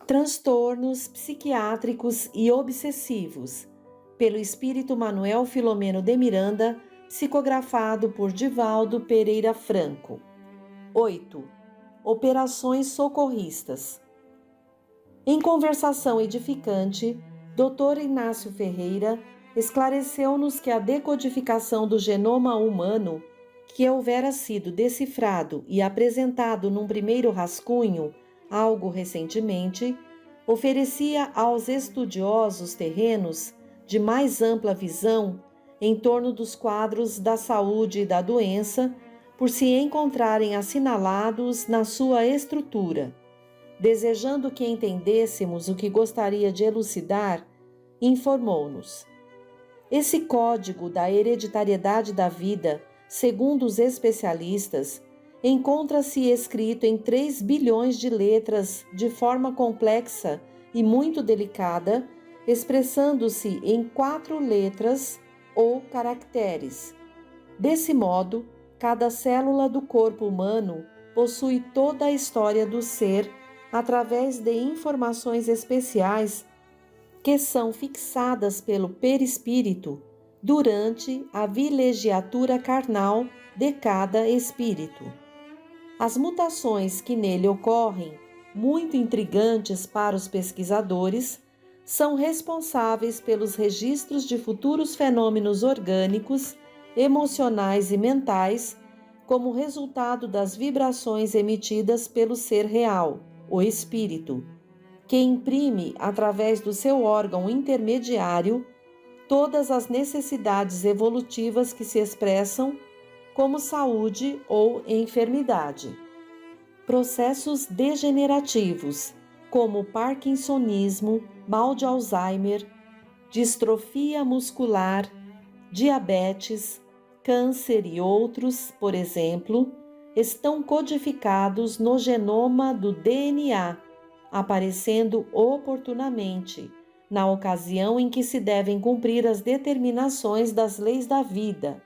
Transtornos psiquiátricos e obsessivos, pelo espírito Manuel Filomeno de Miranda, psicografado por Divaldo Pereira Franco. 8. Operações socorristas. Em conversação edificante, Dr. Inácio Ferreira esclareceu-nos que a decodificação do genoma humano, que houvera sido decifrado e apresentado num primeiro rascunho, algo recentemente, oferecia aos estudiosos terrenos de mais ampla visão em torno dos quadros da saúde e da doença, por se encontrarem assinalados na sua estrutura. Desejando que entendêssemos o que gostaria de elucidar, informou-nos: esse código da hereditariedade da vida, segundo os especialistas, encontra-se escrito em 3 bilhões de letras de forma complexa e muito delicada, expressando-se em 4 letras ou caracteres. Desse modo, cada célula do corpo humano possui toda a história do ser através de informações especiais que são fixadas pelo perispírito durante a vilegiatura carnal de cada espírito. As mutações que nele ocorrem, muito intrigantes para os pesquisadores, são responsáveis pelos registros de futuros fenômenos orgânicos, emocionais e mentais, como resultado das vibrações emitidas pelo ser real, o espírito, que imprime, através do seu órgão intermediário, todas as necessidades evolutivas que se expressam como saúde ou enfermidade. Processos degenerativos, como parkinsonismo, mal de Alzheimer, distrofia muscular, diabetes, câncer e outros, por exemplo, estão codificados no genoma do DNA, aparecendo oportunamente, na ocasião em que se devem cumprir as determinações das leis da vida.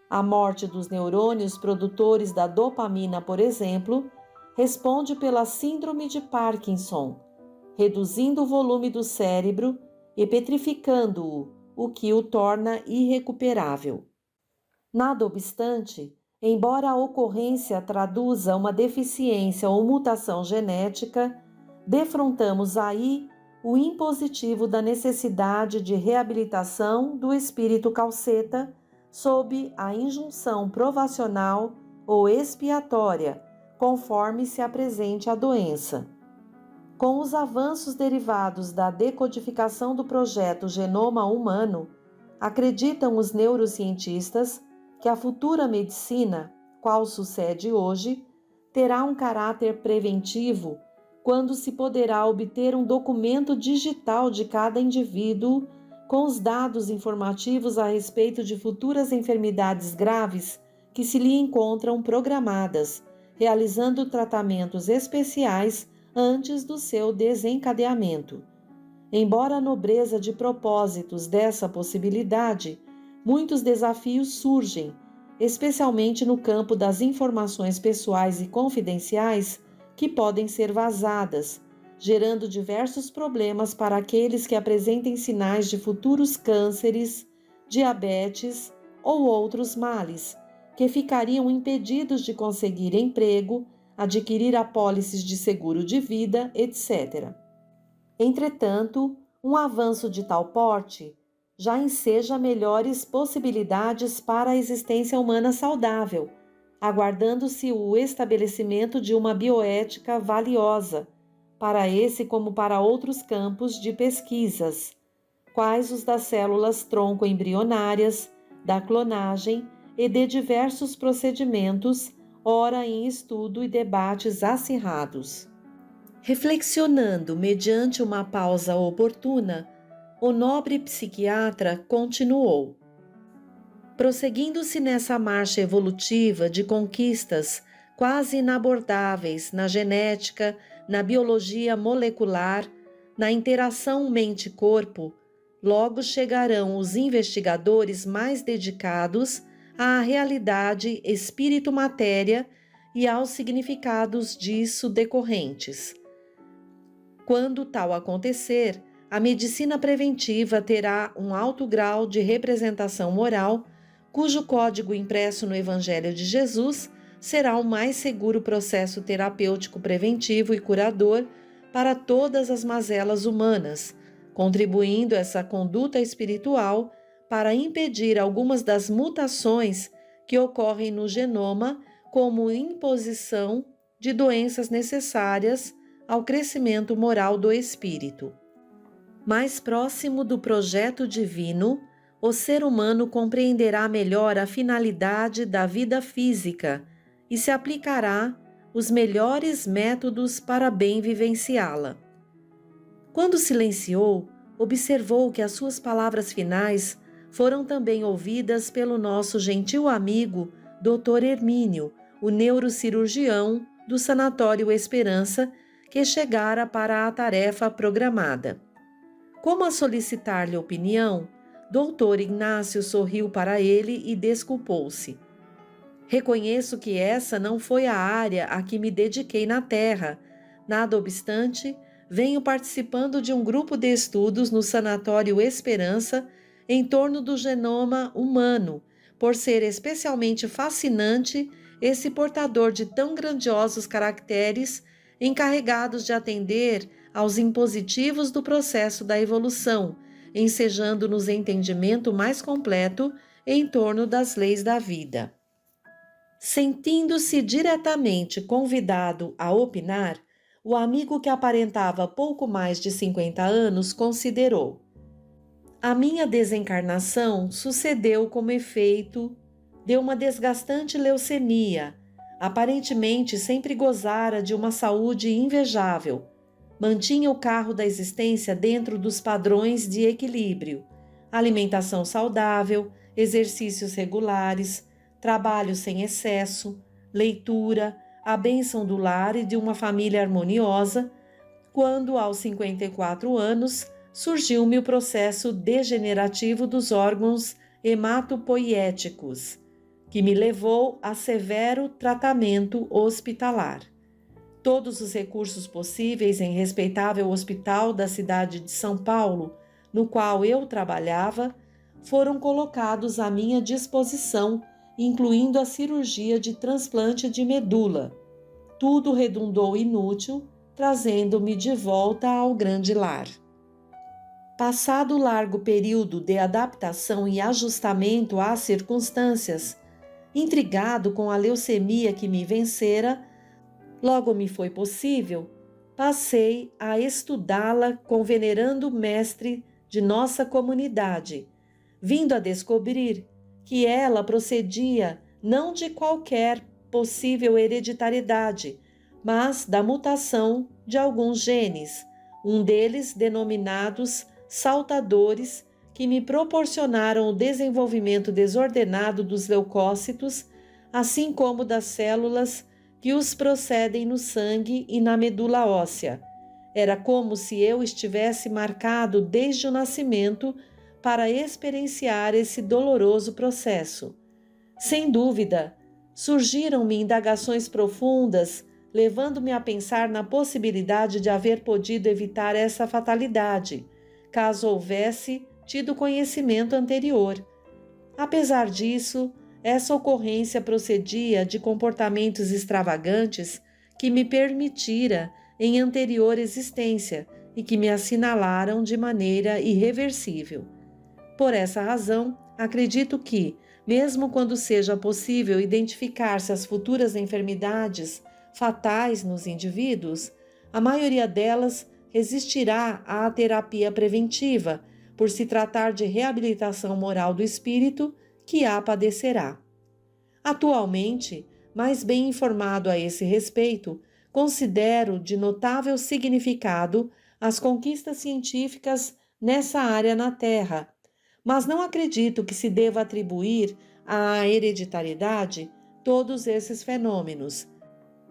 A morte dos neurônios produtores da dopamina, por exemplo, responde pela síndrome de Parkinson, reduzindo o volume do cérebro e petrificando-o, o que o torna irrecuperável. Nada obstante, embora a ocorrência traduza uma deficiência ou mutação genética, defrontamos aí o impositivo da necessidade de reabilitação do espírito calceta sob a injunção provacional ou expiatória, conforme se apresente a doença. Com os avanços derivados da decodificação do projeto Genoma Humano, acreditam os neurocientistas que a futura medicina, qual sucede hoje, terá um caráter preventivo quando se poderá obter um documento digital de cada indivíduo com os dados informativos a respeito de futuras enfermidades graves que se lhe encontram programadas, realizando tratamentos especiais antes do seu desencadeamento. Embora a nobreza de propósitos dessa possibilidade, muitos desafios surgem, especialmente no campo das informações pessoais e confidenciais que podem ser vazadas, gerando diversos problemas para aqueles que apresentem sinais de futuros cânceres, diabetes ou outros males, que ficariam impedidos de conseguir emprego, adquirir apólices de seguro de vida, etc. Entretanto, um avanço de tal porte já enseja melhores possibilidades para a existência humana saudável, aguardando-se o estabelecimento de uma bioética valiosa, para esse como para outros campos de pesquisas, quais os das células tronco embrionárias, da clonagem e de diversos procedimentos, ora em estudo e debates acirrados. Reflexionando mediante uma pausa oportuna, o nobre psiquiatra continuou: prosseguindo-se nessa marcha evolutiva de conquistas quase inabordáveis na genética, na biologia molecular, na interação mente-corpo, logo chegarão os investigadores mais dedicados à realidade espírito-matéria e aos significados disso decorrentes. Quando tal acontecer, a medicina preventiva terá um alto grau de representação moral, cujo código impresso no Evangelho de Jesus será o mais seguro processo terapêutico preventivo e curador para todas as mazelas humanas, contribuindo essa conduta espiritual para impedir algumas das mutações que ocorrem no genoma como imposição de doenças necessárias ao crescimento moral do espírito. Mais próximo do projeto divino, o ser humano compreenderá melhor a finalidade da vida física e se aplicará os melhores métodos para bem vivenciá-la. Quando silenciou, observou que as suas palavras finais foram também ouvidas pelo nosso gentil amigo Dr. Hermínio, o neurocirurgião do Sanatório Esperança, que chegara para a tarefa programada. Como a solicitar-lhe opinião, Dr. Ignácio sorriu para ele e desculpou-se. Reconheço que essa não foi a área a que me dediquei na Terra. Nada obstante, venho participando de um grupo de estudos no Sanatório Esperança em torno do genoma humano, por ser especialmente fascinante esse portador de tão grandiosos caracteres encarregados de atender aos impositivos do processo da evolução, ensejando-nos entendimento mais completo em torno das leis da vida. Sentindo-se diretamente convidado a opinar, o amigo, que aparentava pouco mais de 50 anos, considerou: a minha desencarnação sucedeu como efeito de uma desgastante leucemia. Aparentemente sempre gozara de uma saúde invejável. Mantinha o carro da existência dentro dos padrões de equilíbrio: alimentação saudável, exercícios regulares, trabalho sem excesso, leitura, a bênção do lar e de uma família harmoniosa, quando, aos 54 anos, surgiu-me o processo degenerativo dos órgãos hematopoiéticos, que me levou a severo tratamento hospitalar. Todos os recursos possíveis em respeitável hospital da cidade de São Paulo, no qual eu trabalhava, foram colocados à minha disposição, incluindo a cirurgia de transplante de medula. Tudo redundou inútil, trazendo-me de volta ao grande lar. Passado o largo período de adaptação e ajustamento às circunstâncias, intrigado com a leucemia que me vencera, logo me foi possível, passei a estudá-la com o venerando mestre de nossa comunidade, vindo a descobrir que ela procedia não de qualquer possível hereditariedade, mas da mutação de alguns genes, um deles denominados saltadores, que me proporcionaram o desenvolvimento desordenado dos leucócitos, assim como das células que os procedem no sangue e na medula óssea. Era como se eu estivesse marcado desde o nascimento para experienciar esse doloroso processo. Sem dúvida, surgiram-me indagações profundas, levando-me a pensar na possibilidade de haver podido evitar essa fatalidade, caso houvesse tido conhecimento anterior. Apesar disso, essa ocorrência procedia de comportamentos extravagantes que me permitira em anterior existência e que me assinalaram de maneira irreversível. Por essa razão, acredito que, mesmo quando seja possível identificar-se as futuras enfermidades fatais nos indivíduos, a maioria delas resistirá à terapia preventiva, por se tratar de reabilitação moral do espírito que a padecerá. Atualmente, mais bem informado a esse respeito, considero de notável significado as conquistas científicas nessa área na Terra, mas não acredito que se deva atribuir à hereditariedade todos esses fenômenos.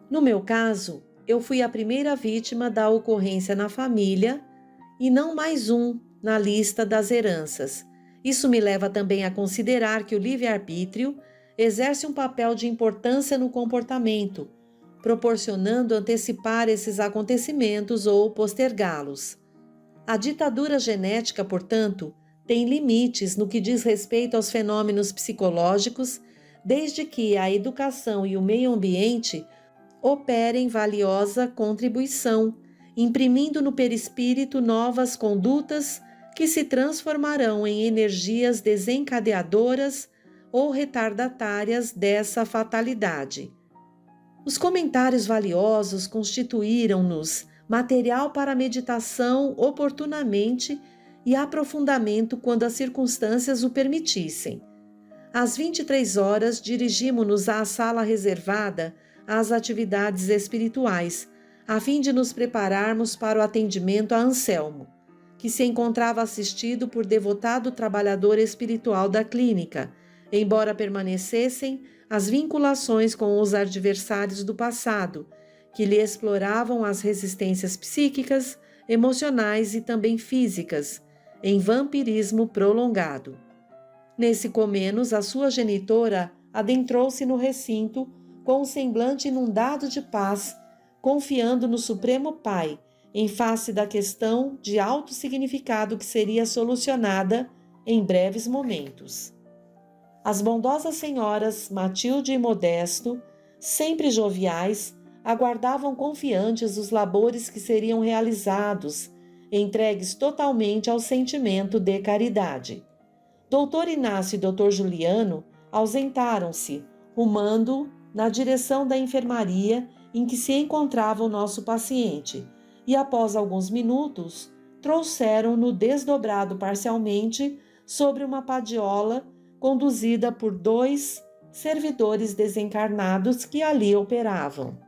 No meu caso, eu fui a primeira vítima da ocorrência na família e não mais um na lista das heranças. Isso me leva também a considerar que o livre-arbítrio exerce um papel de importância no comportamento, proporcionando antecipar esses acontecimentos ou postergá-los. A ditadura genética, portanto, tem limites no que diz respeito aos fenômenos psicológicos, desde que a educação e o meio ambiente operem valiosa contribuição, imprimindo no perispírito novas condutas que se transformarão em energias desencadeadoras ou retardatárias dessa fatalidade. Os comentários valiosos constituíram-nos material para meditação oportunamente e aprofundamento quando as circunstâncias o permitissem. Às 23 horas, dirigimo-nos à sala reservada às atividades espirituais, a fim de nos prepararmos para o atendimento a Anselmo, que se encontrava assistido por devotado trabalhador espiritual da clínica, embora permanecessem as vinculações com os adversários do passado, que lhe exploravam as resistências psíquicas, emocionais e também físicas, em vampirismo prolongado. Nesse comenos, a sua genitora adentrou-se no recinto com um semblante inundado de paz, confiando no Supremo Pai, em face da questão de alto significado que seria solucionada em breves momentos. As bondosas senhoras Matilde e Modesto, sempre joviais, aguardavam confiantes os labores que seriam realizados, entregues totalmente ao sentimento de caridade. Dr. Inácio e Dr. Juliano ausentaram-se, rumando na direção da enfermaria em que se encontrava o nosso paciente, e após alguns minutos trouxeram-no desdobrado parcialmente sobre uma padiola conduzida por 2 servidores desencarnados que ali operavam.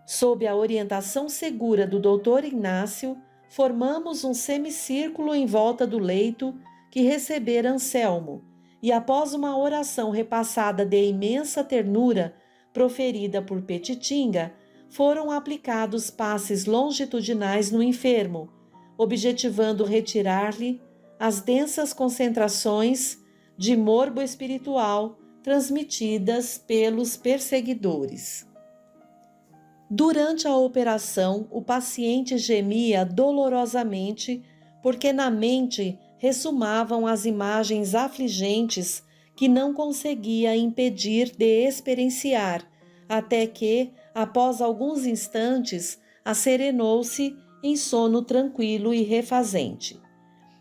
Sob a orientação segura do Dr. Inácio, formamos um semicírculo em volta do leito que recebera Anselmo, e após uma oração repassada de imensa ternura proferida por Petitinga, foram aplicados passes longitudinais no enfermo, objetivando retirar-lhe as densas concentrações de morbo espiritual transmitidas pelos perseguidores. Durante a operação, o paciente gemia dolorosamente porque na mente ressumavam as imagens afligentes que não conseguia impedir de experienciar, até que, após alguns instantes, asserenou-se em sono tranquilo e refazente.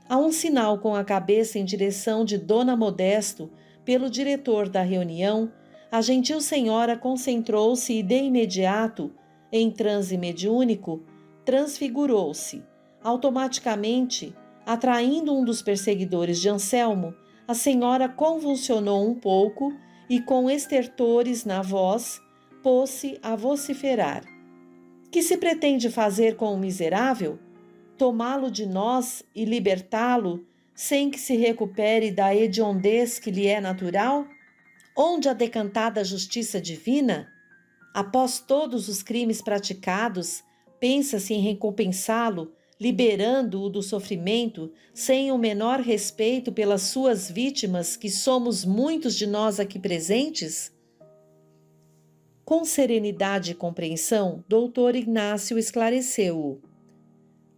A um sinal com a cabeça em direção de Dona Modesto, pelo diretor da reunião, a gentil senhora concentrou-se e, de imediato, em transe mediúnico, transfigurou-se. Automaticamente, atraindo um dos perseguidores de Anselmo, a senhora convulsionou um pouco e, com estertores na voz, pôs-se a vociferar. Que se pretende fazer com o miserável? Tomá-lo de nós e libertá-lo sem que se recupere da hediondez que lhe é natural? Onde a decantada justiça divina? Após todos os crimes praticados, pensa-se em recompensá-lo, liberando-o do sofrimento, sem o menor respeito pelas suas vítimas, que somos muitos de nós aqui presentes? Com serenidade e compreensão, Dr. Inácio esclareceu-o.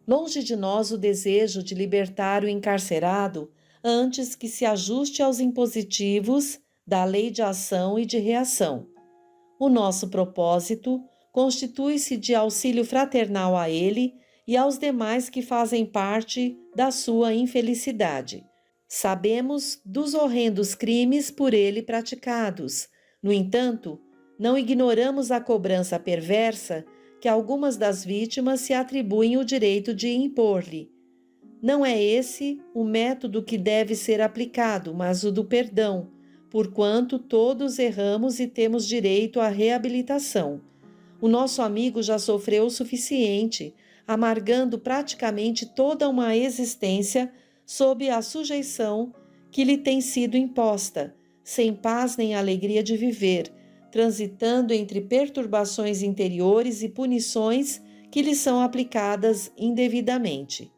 Longe de nós o desejo de libertar o encarcerado antes que se ajuste aos impositivos da lei de ação e de reação. O nosso propósito constitui-se de auxílio fraternal a ele e aos demais que fazem parte da sua infelicidade. Sabemos dos horrendos crimes por ele praticados. No entanto, não ignoramos a cobrança perversa que algumas das vítimas se atribuem o direito de impor-lhe. Não é esse o método que deve ser aplicado, mas o do perdão, porquanto todos erramos e temos direito à reabilitação. O nosso amigo já sofreu o suficiente, amargando praticamente toda uma existência sob a sujeição que lhe tem sido imposta, sem paz nem alegria de viver, transitando entre perturbações interiores e punições que lhe são aplicadas indevidamente.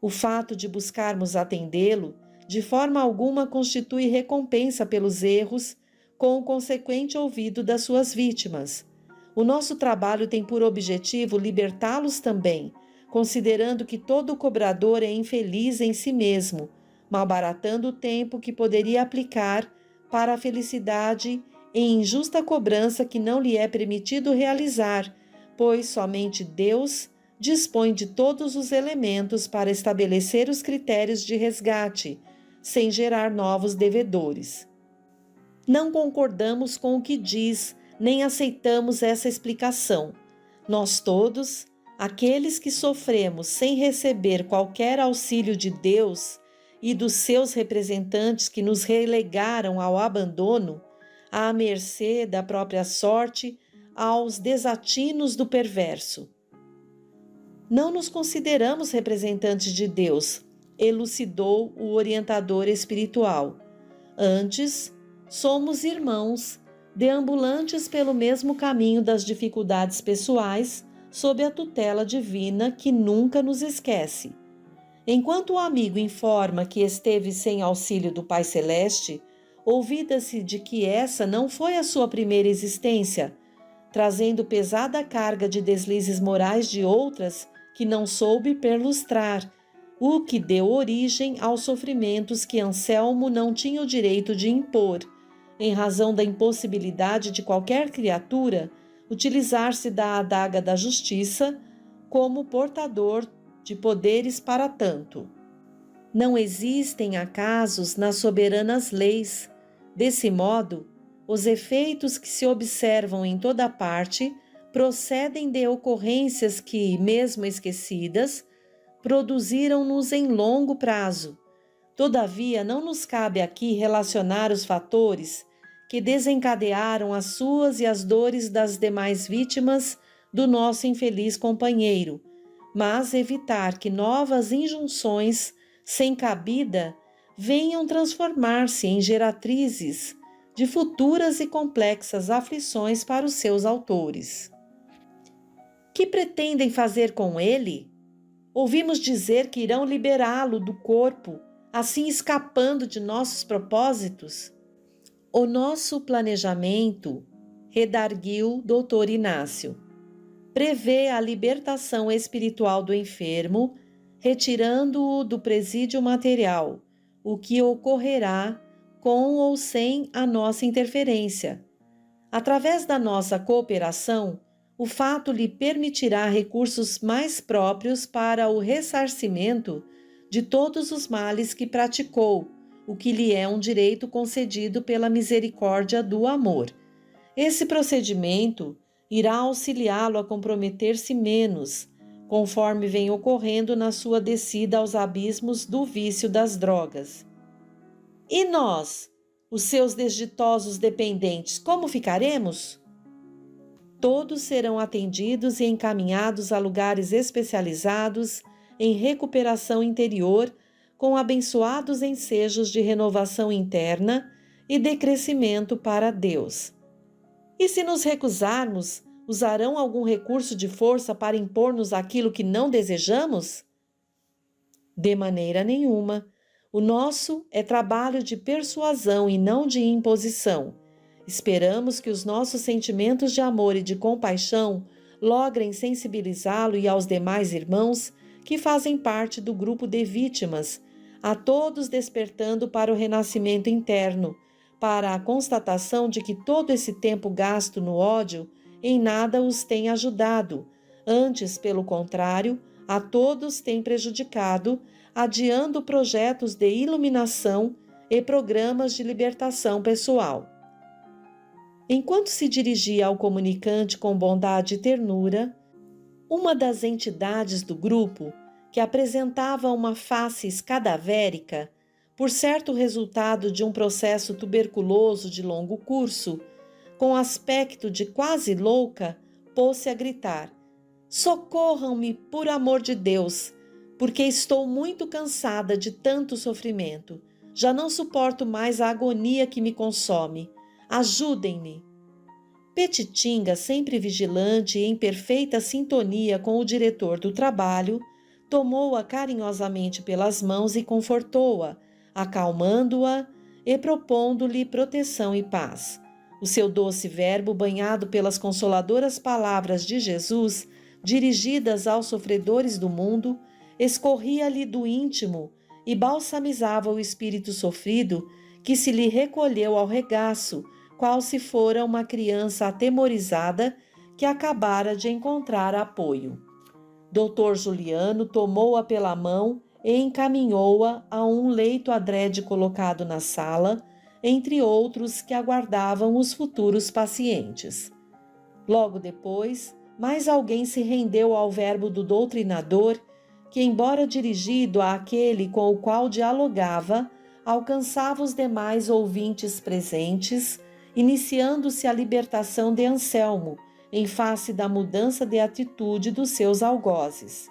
O fato de buscarmos atendê-lo, de forma alguma constitui recompensa pelos erros, com o consequente olvido das suas vítimas. O nosso trabalho tem por objetivo libertá-los também, considerando que todo cobrador é infeliz em si mesmo, malbaratando o tempo que poderia aplicar para a felicidade em injusta cobrança que não lhe é permitido realizar, pois somente Deus dispõe de todos os elementos para estabelecer os critérios de resgate, sem gerar novos devedores. Não concordamos com o que diz, nem aceitamos essa explicação. Nós todos, aqueles que sofremos sem receber qualquer auxílio de Deus e dos seus representantes que nos relegaram ao abandono, à mercê da própria sorte, aos desatinos do perverso. Não nos consideramos representantes de Deus, elucidou o orientador espiritual. Antes, somos irmãos, deambulantes pelo mesmo caminho das dificuldades pessoais, sob a tutela divina que nunca nos esquece. Enquanto o amigo informa que esteve sem auxílio do Pai Celeste, ouvida-se de que essa não foi a sua primeira existência, trazendo pesada carga de deslizes morais de outras que não soube perlustrar, o que deu origem aos sofrimentos que Anselmo não tinha o direito de impor, em razão da impossibilidade de qualquer criatura utilizar-se da adaga da justiça como portador de poderes para tanto. Não existem acasos nas soberanas leis. Desse modo, os efeitos que se observam em toda parte procedem de ocorrências que, mesmo esquecidas, produziram-nos em longo prazo. Todavia, não nos cabe aqui relacionar os fatores que desencadearam as suas e as dores das demais vítimas do nosso infeliz companheiro, mas evitar que novas injunções sem cabida venham transformar-se em geratrizes de futuras e complexas aflições para os seus autores. Que pretendem fazer com ele? Ouvimos dizer que irão liberá-lo do corpo, assim escapando de nossos propósitos. O nosso planejamento, redarguiu Dr. Inácio, prevê a libertação espiritual do enfermo, retirando-o do presídio material, o que ocorrerá com ou sem a nossa interferência. Através da nossa cooperação, o fato lhe permitirá recursos mais próprios para o ressarcimento de todos os males que praticou, o que lhe é um direito concedido pela misericórdia do amor. Esse procedimento irá auxiliá-lo a comprometer-se menos, conforme vem ocorrendo na sua descida aos abismos do vício das drogas. E nós, os seus desditosos dependentes, como ficaremos? Todos serão atendidos e encaminhados a lugares especializados em recuperação interior, com abençoados ensejos de renovação interna e de crescimento para Deus. E se nos recusarmos, usarão algum recurso de força para impor-nos aquilo que não desejamos? De maneira nenhuma. O nosso é trabalho de persuasão e não de imposição. Esperamos que os nossos sentimentos de amor e de compaixão logrem sensibilizá-lo e aos demais irmãos que fazem parte do grupo de vítimas, a todos despertando para o renascimento interno, para a constatação de que todo esse tempo gasto no ódio em nada os tem ajudado, antes, pelo contrário, a todos tem prejudicado, adiando projetos de iluminação e programas de libertação pessoal. Enquanto se dirigia ao comunicante com bondade e ternura, uma das entidades do grupo, que apresentava uma face cadavérica, por certo resultado de um processo tuberculoso de longo curso, com aspecto de quase louca, pôs-se a gritar: "Socorram-me, por amor de Deus, porque estou muito cansada de tanto sofrimento. Já não suporto mais a agonia que me consome. Ajudem-me." Petitinga, sempre vigilante e em perfeita sintonia com o diretor do trabalho, tomou-a carinhosamente pelas mãos e confortou-a, acalmando-a e propondo-lhe proteção e paz. O seu doce verbo, banhado pelas consoladoras palavras de Jesus, dirigidas aos sofredores do mundo, escorria-lhe do íntimo e balsamizava o espírito sofrido, que se lhe recolheu ao regaço, qual se fora uma criança atemorizada que acabara de encontrar apoio. Doutor Juliano tomou-a pela mão e encaminhou-a a um leito adrede colocado na sala, entre outros que aguardavam os futuros pacientes. Logo depois, mais alguém se rendeu ao verbo do doutrinador, que, embora dirigido àquele com o qual dialogava, alcançava os demais ouvintes presentes, iniciando-se a libertação de Anselmo, em face da mudança de atitude dos seus algozes.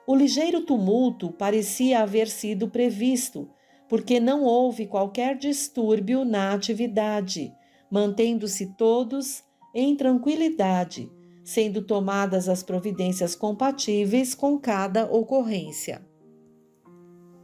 O ligeiro tumulto parecia haver sido previsto, porque não houve qualquer distúrbio na atividade, mantendo-se todos em tranquilidade, sendo tomadas as providências compatíveis com cada ocorrência.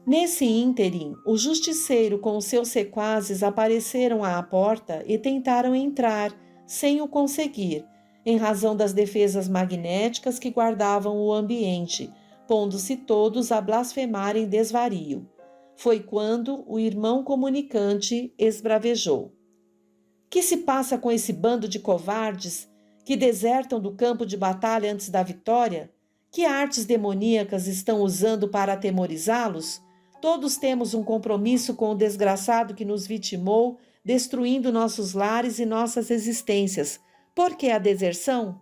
Nesse ínterim, o justiceiro com os seus sequazes apareceram à porta e tentaram entrar, sem o conseguir, em razão das defesas magnéticas que guardavam o ambiente, pondo-se todos a blasfemar em desvario. Foi quando o irmão comunicante esbravejou: "Que se passa com esse bando de covardes que desertam do campo de batalha antes da vitória? Que artes demoníacas estão usando para atemorizá-los? Todos temos um compromisso com o desgraçado que nos vitimou, destruindo nossos lares e nossas existências. Por que a deserção?"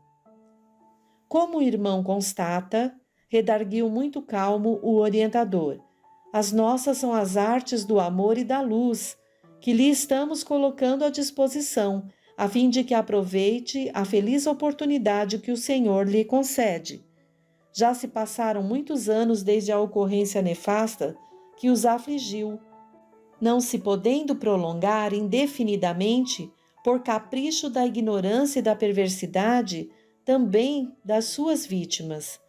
Como o irmão constata, redarguiu muito calmo o orientador: "As nossas são as artes do amor e da luz, que lhe estamos colocando à disposição, a fim de que aproveite a feliz oportunidade que o Senhor lhe concede. Já se passaram muitos anos desde a ocorrência nefasta que os afligiu, não se podendo prolongar indefinidamente por capricho da ignorância e da perversidade também das suas vítimas.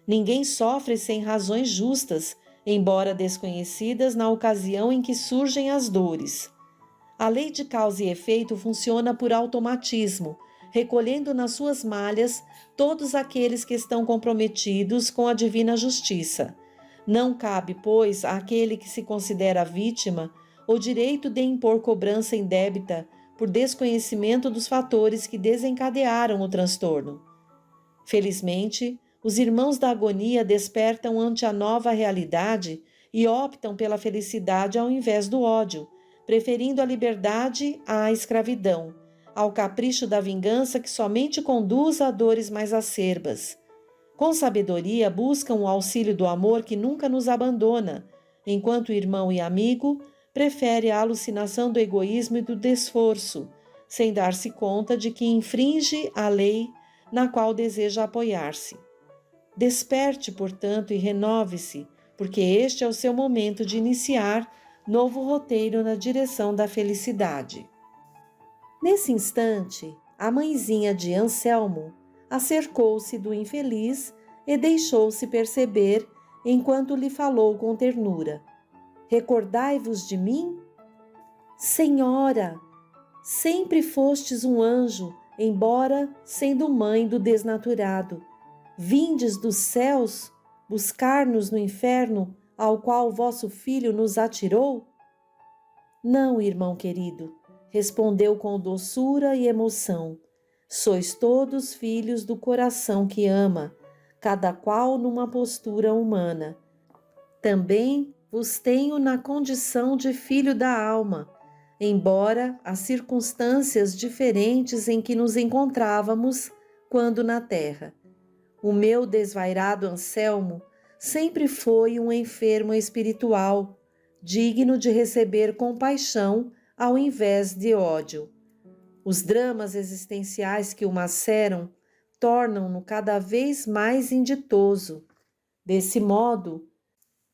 Ninguém sofre sem razões justas, embora desconhecidas na ocasião em que surgem as dores. A lei de causa e efeito funciona por automatismo, recolhendo nas suas malhas todos aqueles que estão comprometidos com a divina justiça. Não cabe, pois, àquele que se considera vítima o direito de impor cobrança indébita por desconhecimento dos fatores que desencadearam o transtorno. Felizmente, os irmãos da agonia despertam ante a nova realidade e optam pela felicidade ao invés do ódio, preferindo a liberdade à escravidão, ao capricho da vingança que somente conduz a dores mais acerbas. Com sabedoria, buscam o auxílio do amor que nunca nos abandona, enquanto irmão e amigo prefere a alucinação do egoísmo e do desforço, sem dar-se conta de que infringe a lei na qual deseja apoiar-se. Desperte, portanto, e renove-se, porque este é o seu momento de iniciar novo roteiro na direção da felicidade." Nesse instante, a mãezinha de Anselmo acercou-se do infeliz e deixou-se perceber enquanto lhe falou com ternura: "Recordai-vos de mim? Senhora, sempre fostes um anjo, embora sendo mãe do desnaturado. Vindes dos céus buscar-nos no inferno ao qual vosso filho nos atirou?" "Não, irmão querido", respondeu com doçura e emoção. "Sois todos filhos do coração que ama, cada qual numa postura humana. Também vos tenho na condição de filho da alma, embora as circunstâncias diferentes em que nos encontrávamos quando na terra. O meu desvairado Anselmo sempre foi um enfermo espiritual, digno de receber compaixão ao invés de ódio. Os dramas existenciais que o maceram tornam-no cada vez mais inditoso. Desse modo,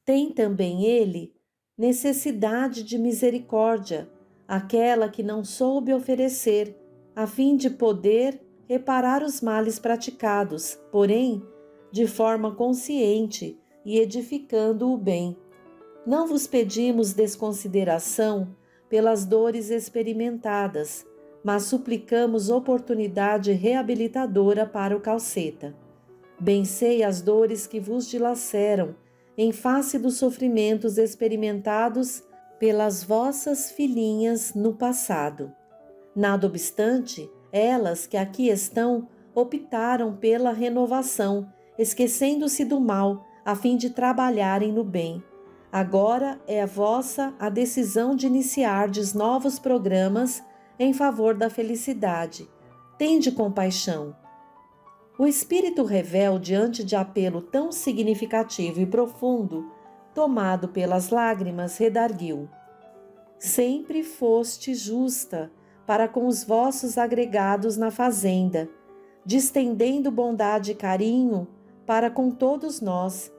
tem também ele necessidade de misericórdia, aquela que não soube oferecer, a fim de poder reparar os males praticados, porém, de forma consciente e edificando o bem. Não vos pedimos desconsideração pelas dores experimentadas, mas suplicamos oportunidade reabilitadora para o Calceta. Bem sei as dores que vos dilaceram, em face dos sofrimentos experimentados pelas vossas filhinhas no passado. Nada obstante, elas que aqui estão optaram pela renovação, esquecendo-se do mal, a fim de trabalharem no bem. Agora é vossa a decisão de iniciardes novos programas em favor da felicidade. Tende compaixão. O espírito rebelde, diante de apelo tão significativo e profundo, tomado pelas lágrimas, redarguiu: sempre foste justa para com os vossos agregados na fazenda, distendendo bondade e carinho para com todos nós,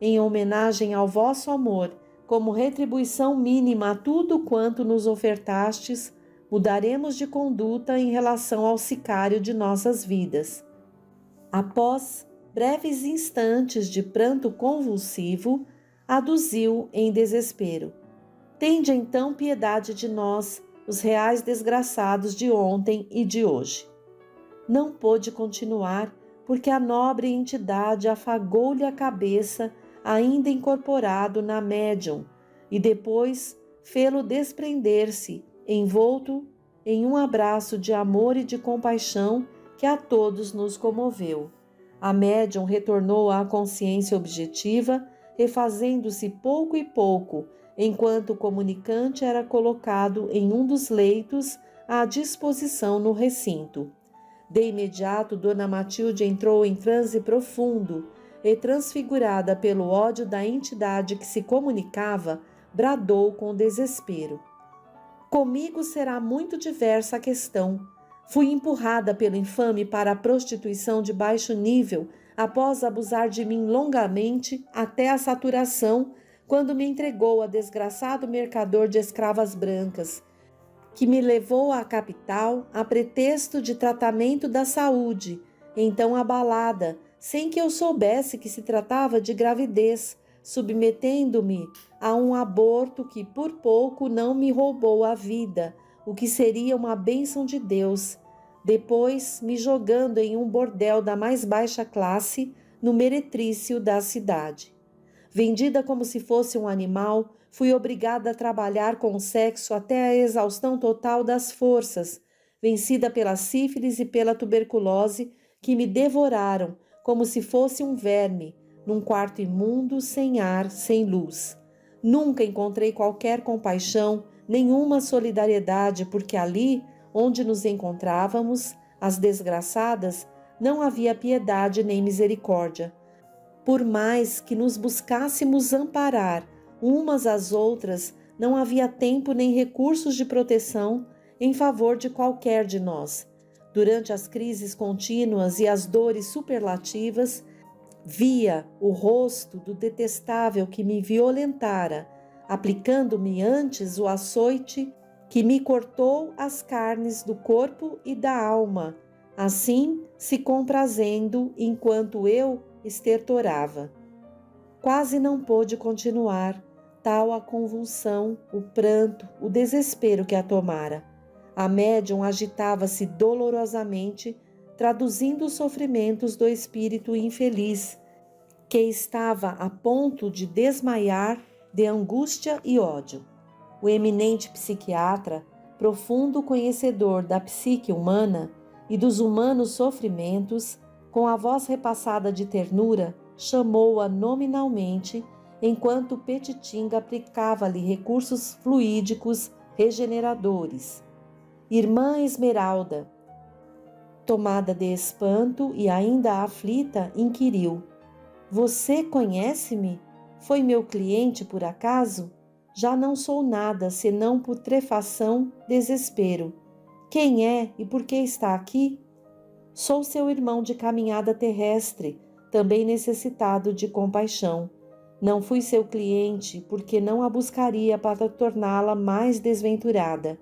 em homenagem ao vosso amor, como retribuição mínima a tudo quanto nos ofertastes, mudaremos de conduta em relação ao sicário de nossas vidas. Após breves instantes de pranto convulsivo, aduziu em desespero: tende então piedade de nós, os reais desgraçados de ontem e de hoje. Não pôde continuar, porque a nobre entidade afagou-lhe a cabeça, ainda incorporado na médium, e depois fê-lo desprender-se, envolto em um abraço de amor e de compaixão que a todos nos comoveu. A médium retornou à consciência objetiva, refazendo-se pouco e pouco, enquanto o comunicante era colocado em um dos leitos à disposição no recinto. De imediato, Dona Matilde entrou em transe profundo e, transfigurada pelo ódio da entidade que se comunicava, bradou com desespero: comigo será muito diversa a questão. Fui empurrada pelo infame para a prostituição de baixo nível após abusar de mim longamente até a saturação, quando me entregou a desgraçado mercador de escravas brancas, que me levou à capital a pretexto de tratamento da saúde, então abalada, sem que eu soubesse que se tratava de gravidez, submetendo-me a um aborto que por pouco não me roubou a vida, o que seria uma bênção de Deus. Depois, me jogando em um bordel da mais baixa classe, no meretrício da cidade. Vendida como se fosse um animal, fui obrigada a trabalhar com o sexo até a exaustão total das forças, vencida pela sífilis e pela tuberculose, que me devoraram como se fosse um verme, num quarto imundo, sem ar, sem luz. Nunca encontrei qualquer compaixão, nenhuma solidariedade, porque ali, onde nos encontrávamos, as desgraçadas, não havia piedade nem misericórdia. Por mais que nos buscássemos amparar umas às outras, não havia tempo nem recursos de proteção em favor de qualquer de nós. Durante as crises contínuas e as dores superlativas, via o rosto do detestável que me violentara, aplicando-me antes o açoite que me cortou as carnes do corpo e da alma, assim se comprazendo enquanto eu estertorava. Quase não pôde continuar, tal a convulsão, o pranto, o desespero que a tomara. A médium agitava-se dolorosamente, traduzindo os sofrimentos do espírito infeliz, que estava a ponto de desmaiar de angústia e ódio. O eminente psiquiatra, profundo conhecedor da psique humana e dos humanos sofrimentos, com a voz repassada de ternura, chamou-a nominalmente, enquanto Petitinga aplicava-lhe recursos fluídicos regeneradores. Irmã Esmeralda, tomada de espanto e ainda aflita, inquiriu: você conhece-me? Foi meu cliente por acaso? Já não sou nada, senão putrefação, desespero. Quem é e por que está aqui? Sou seu irmão de caminhada terrestre, também necessitado de compaixão. Não fui seu cliente, porque não a buscaria para torná-la mais desventurada.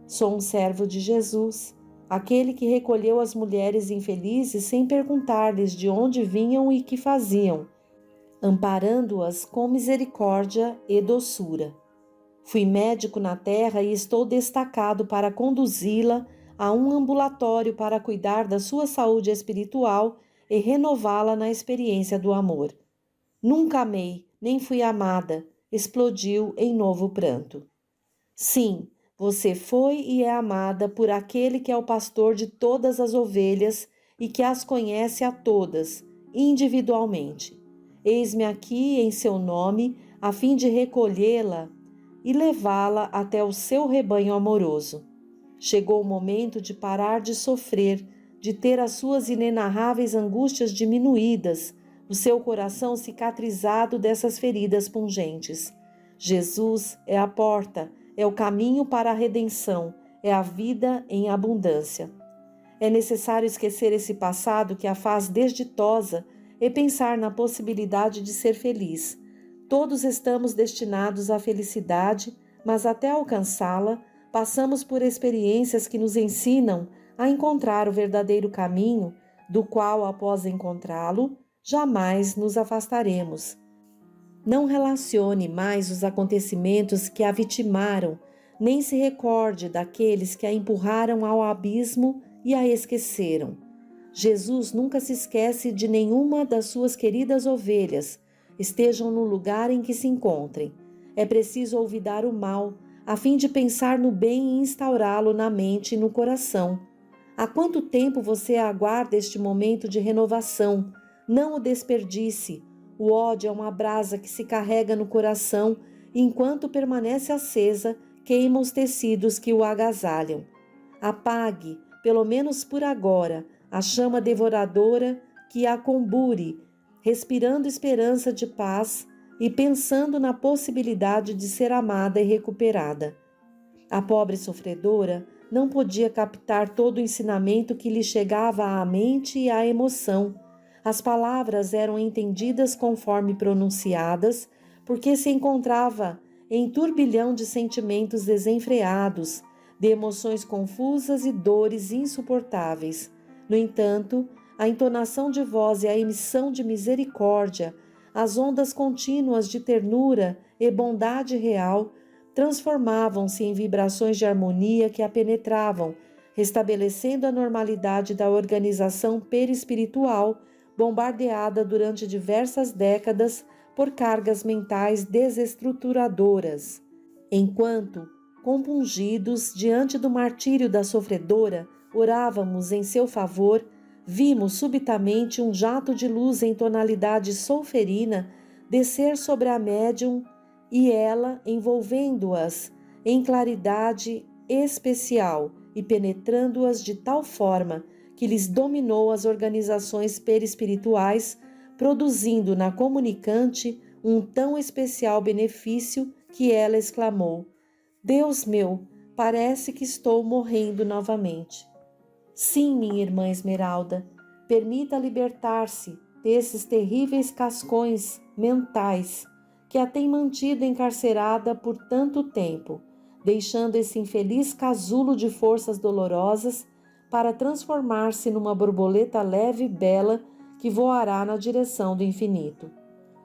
Sou um servo de Jesus, aquele que recolheu as mulheres infelizes sem perguntar-lhes de onde vinham e que faziam, amparando-as com misericórdia e doçura. Fui médico na terra e estou destacado para conduzi-la a um ambulatório para cuidar da sua saúde espiritual e renová-la na experiência do amor. Nunca amei, nem fui amada, explodiu em novo pranto. Sim, você foi e é amada por aquele que é o pastor de todas as ovelhas e que as conhece a todas, individualmente. Eis-me aqui em seu nome, a fim de recolhê-la e levá-la até o seu rebanho amoroso. Chegou o momento de parar de sofrer, de ter as suas inenarráveis angústias diminuídas, o seu coração cicatrizado dessas feridas pungentes. Jesus é a porta, é o caminho para a redenção, é a vida em abundância. É necessário esquecer esse passado que a faz desditosa e pensar na possibilidade de ser feliz. Todos estamos destinados à felicidade, mas até alcançá-la, passamos por experiências que nos ensinam a encontrar o verdadeiro caminho, do qual, após encontrá-lo, jamais nos afastaremos. Não relacione mais os acontecimentos que a vitimaram, nem se recorde daqueles que a empurraram ao abismo e a esqueceram. Jesus nunca se esquece de nenhuma das suas queridas ovelhas, estejam no lugar em que se encontrem. É preciso olvidar o mal, a fim de pensar no bem e instaurá-lo na mente e no coração. Há quanto tempo você aguarda este momento de renovação? Não o desperdice. O ódio é uma brasa que se carrega no coração e, enquanto permanece acesa, queima os tecidos que o agasalham. Apague, pelo menos por agora, a chama devoradora que a combure, respirando esperança de paz e pensando na possibilidade de ser amada e recuperada. A pobre sofredora não podia captar todo o ensinamento que lhe chegava à mente e à emoção. As palavras eram entendidas conforme pronunciadas, porque se encontrava em turbilhão de sentimentos desenfreados, de emoções confusas e dores insuportáveis. No entanto, a entonação de voz e a emissão de misericórdia, as ondas contínuas de ternura e bondade real, transformavam-se em vibrações de harmonia que a penetravam, restabelecendo a normalidade da organização perispiritual, bombardeada durante diversas décadas por cargas mentais desestruturadoras. Enquanto, compungidos diante do martírio da sofredora, orávamos em seu favor, vimos subitamente um jato de luz em tonalidade solferina descer sobre a médium e ela envolvendo-as em claridade especial e penetrando-as de tal forma que lhes dominou as organizações perispirituais, produzindo na comunicante um tão especial benefício que ela exclamou: Deus meu, parece que estou morrendo novamente. Sim, minha irmã Esmeralda, permita libertar-se desses terríveis cascões mentais que a têm mantido encarcerada por tanto tempo, deixando esse infeliz casulo de forças dolorosas para transformar-se numa borboleta leve e bela que voará na direção do infinito.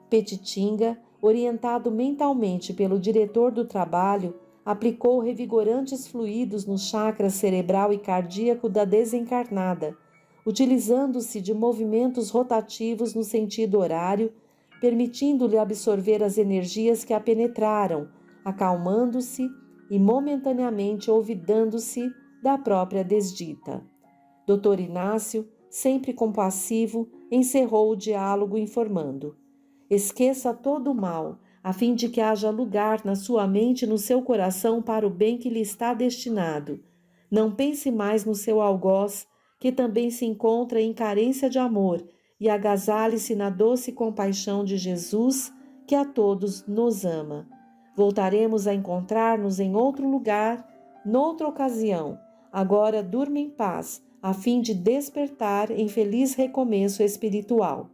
Petitinga, orientado mentalmente pelo diretor do trabalho, aplicou revigorantes fluidos no chakra cerebral e cardíaco da desencarnada, utilizando-se de movimentos rotativos no sentido horário, permitindo-lhe absorver as energias que a penetraram, acalmando-se e momentaneamente olvidando-se da própria desdita. Dr. Inácio, sempre compassivo, encerrou o diálogo informando: esqueça todo o mal, a fim de que haja lugar na sua mente e no seu coração para o bem que lhe está destinado. Não pense mais no seu algoz, que também se encontra em carência de amor, e agasalhe-se na doce compaixão de Jesus, que a todos nos ama. Voltaremos a encontrar-nos em outro lugar, noutra ocasião. Agora durma em paz, a fim de despertar em feliz recomeço espiritual.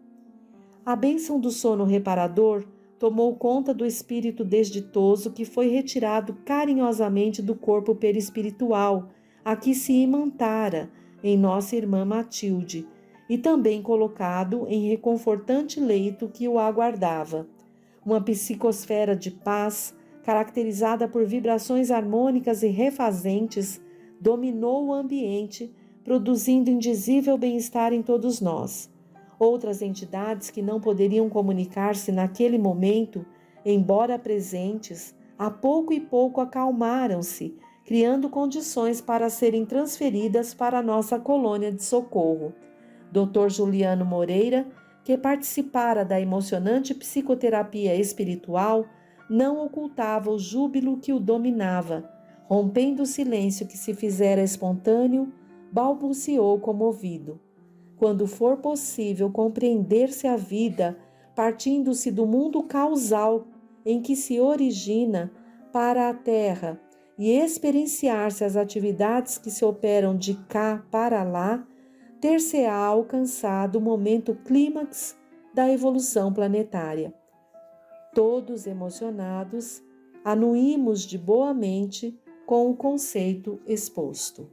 A bênção do sono reparador tomou conta do espírito desditoso que foi retirado carinhosamente do corpo perispiritual, a que se imantara em nossa irmã Matilde, e também colocado em reconfortante leito que o aguardava. Uma psicosfera de paz, caracterizada por vibrações harmônicas e refazentes, dominou o ambiente, produzindo indizível bem-estar em todos nós. Outras entidades que não poderiam comunicar-se naquele momento, embora presentes, a pouco e pouco acalmaram-se, criando condições para serem transferidas para a nossa colônia de socorro. Dr. Juliano Moreira, que participara da emocionante psicoterapia espiritual, não ocultava o júbilo que o dominava. Rompendo o silêncio que se fizera espontâneo, balbuciou comovido: quando for possível compreender-se a vida, partindo-se do mundo causal em que se origina para a Terra e experienciar-se as atividades que se operam de cá para lá, ter-se-á alcançado o momento clímax da evolução planetária. Todos emocionados, anuímos de boa mente com o conceito exposto.